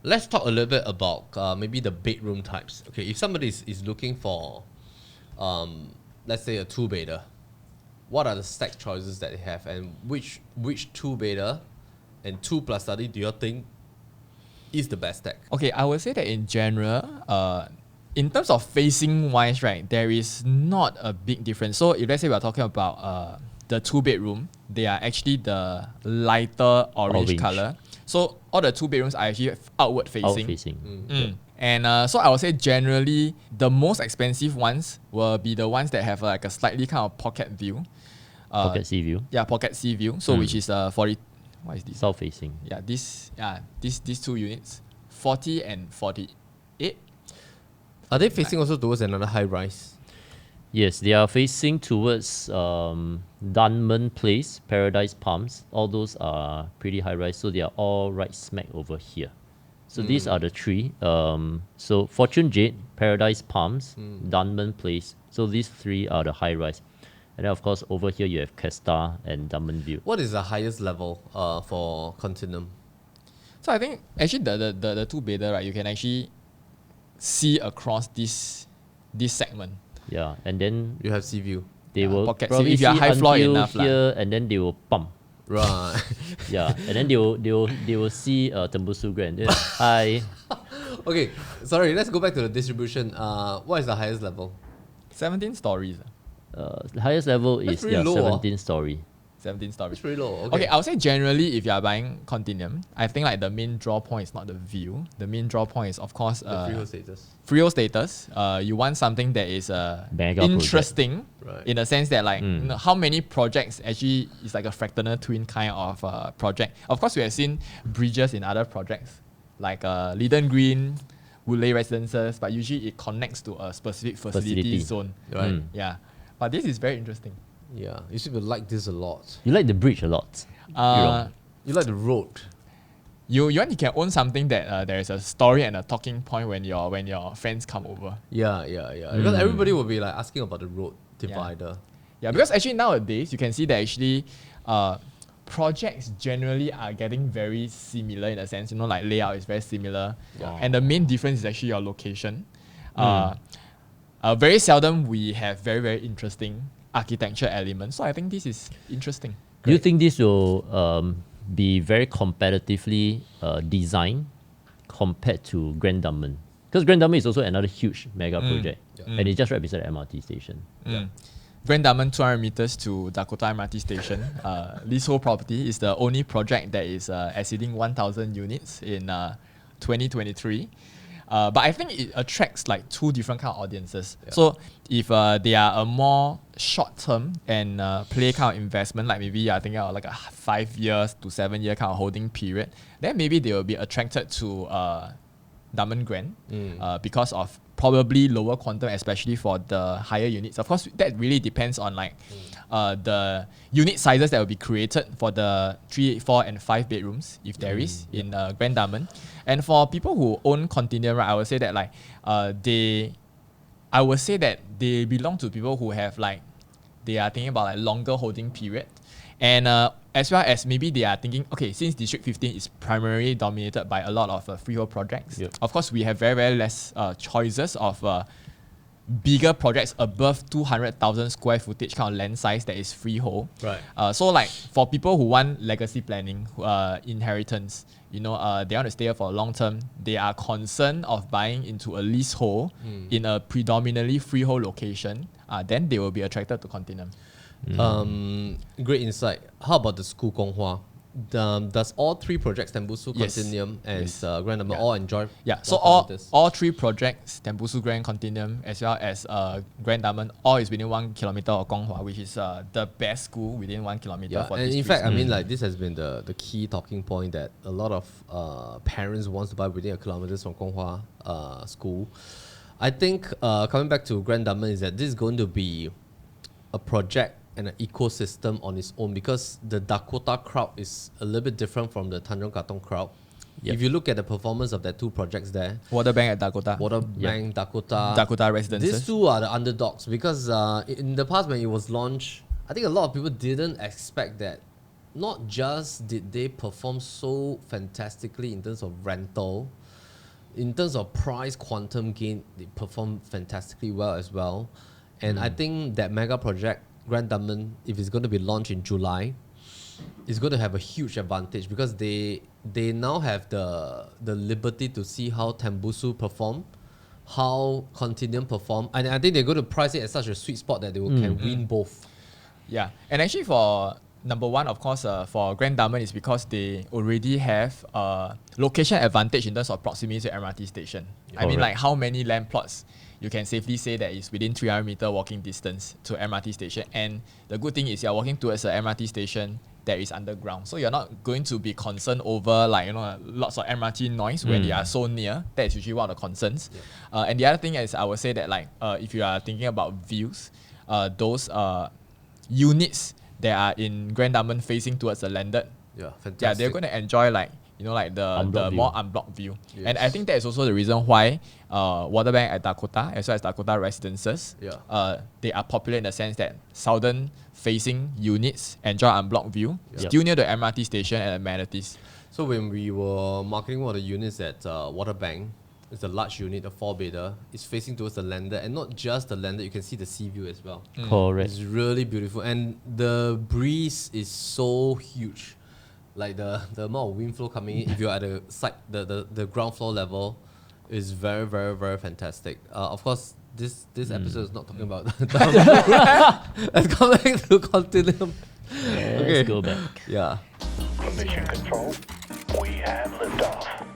Let's talk a little bit about maybe the bedroom types. Okay, if somebody is looking for, let's say a two-bedder, what are the stack choices that they have, and which two-bedder and 2+ study do you think is the best stack? Okay, I would say that in general, in terms of facing wise, right, there is not a big difference. So if let's say we're talking about the 2-bedroom, they are actually the lighter orange color. So all the 2 bedrooms are actually outward facing. And so I would say generally the most expensive ones will be the ones that have like a slightly kind of pocket view. Pocket sea view. Yeah, pocket sea view. So which is 40. What is this? South facing. Yeah, these 2 units, 40 and 48. Are they facing also towards another high rise? Yes, they are facing towards Dunman Place, Paradise Palms. All those are pretty high rise, so they are all right smack over here. So these are the 3. So Fortune Jade, Paradise Palms, Dunman Place. So these 3 are the high rise. And then of course over here you have Kesta and Dunman View. What is the highest level for Continuum? So I think actually the 2-bedder, right, you can actually see across this segment. Yeah, and then You have sea view. they will pocket. probably If you are see high floor until enough here, and then they will pump. Right. Yeah, and then they will see Tembusu Grand. Hi. Okay, sorry, let's go back to the distribution. What is the highest level? 17 stories. The highest level That's is pretty low, 17 story. 17 stories. It's pretty low. Okay, I would say generally if you are buying Continuum, I think like the main draw point is not the view. The main draw point is of course the freehold status. Freehold status. You want something that is Mega interesting, Right. in the sense that like you know, how many projects actually is like a fractional twin kind of project. Of course, we have seen bridges in other projects like Leiden Green, Woodley Residences, but usually it connects to a specific facility zone. Right. Yeah, but this is very interesting. Yeah, you should like this a lot. You like the bridge a lot. You like the road. You can own something that there is a story and a talking point when your friends come over. Yeah. Because everybody will be like asking about the road divider. Yeah, because actually nowadays you can see that actually projects generally are getting very similar in a sense. You know, like layout is very similar, and the main difference is actually your location. Very seldom we have very, very interesting architecture elements. So I think this is interesting. Do you think this will be very competitively designed compared to Grand Dunman? Because Grand Dunman is also another huge mega project, and it's just right beside the MRT station. Grand Dunman 200 meters to Dakota MRT station. Leasehold property is the only project that is exceeding 1,000 units in 2023. But I think it attracts like 2 different kind of audiences. So if they are a more short-term and play kind of investment, like maybe I think like a 5 years to 7 year kind of holding period, then maybe they will be attracted to Dunman Grand because of probably lower quantum, especially for the higher units. Of course, that really depends on like the unit sizes that will be created for the 3, 4, and 5 bedrooms, if there is, in Grand Dunman. And for people who own Continuum, right, I would say that like they belong to people who have like, they are thinking about like longer holding period. And as well as maybe they are thinking, okay, since District 15 is primarily dominated by a lot of freehold projects, of course we have very, very less choices of bigger projects above 200,000 square footage kind of land size that is freehold. Right. So like for people who want legacy planning, inheritance, you know, they want to stay here for a long term, they are concerned of buying into a leasehold in a predominantly freehold location, then they will be attracted to Continuum. Great insight. How about the school Konghua? Does all 3 projects, Tembusu, Continuum, and Grand Dunman, all enjoy? Yeah, so all 3 projects, Tembusu, Grand, Continuum, as well as Grand Dunman, all is within 1 kilometer of Konghua, which is the best school within 1 kilometer for and this. in fact, I mean, like this has been the key talking point that a lot of parents wants to buy within 1 kilometer from Konghua school. I think coming back to Grand Dunman is that this is going to be a project and an ecosystem on its own, because the Dakota crowd is a little bit different from the Tanjong Katong crowd. If you look at the performance of the 2 projects there, Water Bank at Dakota. Water Bank, Dakota Residences. These 2 are the underdogs, because in the past when it was launched, I think a lot of people didn't expect that. Not just did they perform so fantastically in terms of rental, in terms of price quantum gain, they perform fantastically well as well. And I think that mega project, Grand Dunman, if it's going to be launched in July, is going to have a huge advantage because they now have the liberty to see how Tembusu perform, how Continuum perform, and I think they're going to price it at such a sweet spot that they can win both. Yeah, and actually for number one, of course, for Grand Dunman is because they already have location advantage in terms of proximity to MRT station. I mean, like how many land plots you can safely say that is within 300-meter walking distance to MRT station. And the good thing is you're walking towards a MRT station that is underground. So you're not going to be concerned over lots of MRT noise when they are so near. That is usually one of the concerns. And the other thing is I would say that if you are thinking about views, those units that are in Grand Dunman facing towards the landed, fantastic. they're going to enjoy the more unblocked view. Yes. And I think that is also the reason why Waterbank at Dakota, as well as Dakota Residences, they are popular in the sense that southern facing units enjoy unblocked view, still near the MRT station and amenities. So when we were marketing one of the units at Waterbank, it's a large unit, a 4-bedder. It's facing towards the landed, and not just the landed, you can see the sea view as well. Correct. It's really beautiful, and the breeze is so huge. Like the amount of wind flow coming in, if you're at the site, the ground floor level, is very, very, very fantastic. Of course, this episode is not talking about let's go back to Continuum. Let's go back. Yeah. Mission control, we have liftoff.